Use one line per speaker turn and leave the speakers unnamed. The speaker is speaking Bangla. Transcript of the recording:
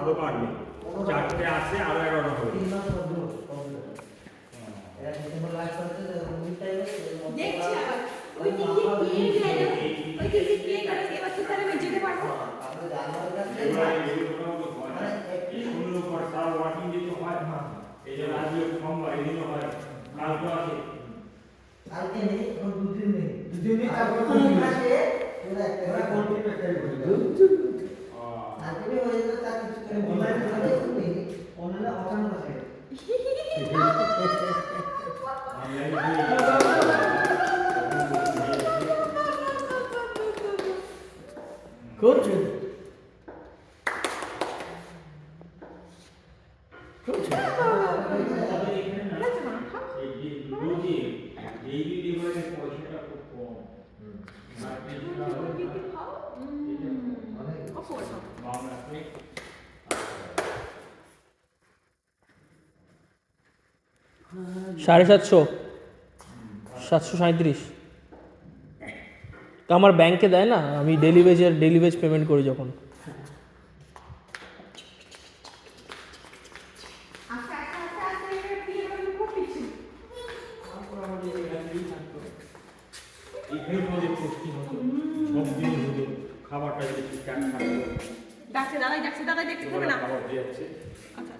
আরো বাড়বে, 4টে আছে আরো 11টা হবে।
দেখছি আবার ওই দিকে কে গেল, ওই দিকে কে গেল, এবার তো তাহলে আমি যেতে পারবো।
শুনলো পর সারা ওয়ার্কিং ডে তো হয়, এই যে আজকে সোমবার এদিনও হয়, কালকে আছে,
কালকে নেই, ওর দুদিন নেই তারপর থাকে ওরা কন্টিনিউ ট্রাই করে আজকে হয়ে যেত তার কিছু করে অনলাইন করে তুমি অনলাইনে অচানক আছে করছে
ডেইলি লেবারের পয়সাটা খুব কম। বাংলাতে
750, 737। তো আমার ব্যাংকে দেয় না, আমি ডেলি বেজ পেমেন্ট করি যখন।
আচ্ছা আচ্ছা আচ্ছা আচ্ছা এটা কি এবার খুব পিছি।
এখানে আমাদের পোস্টিং হতো, সব দিন হতো, খাবারটা যদি ঠিকঠাক থাকতো,
ডাকছে দাদাই দেখতে হবে না।
খাবার দিয়ে যাচ্ছে।
আচ্ছা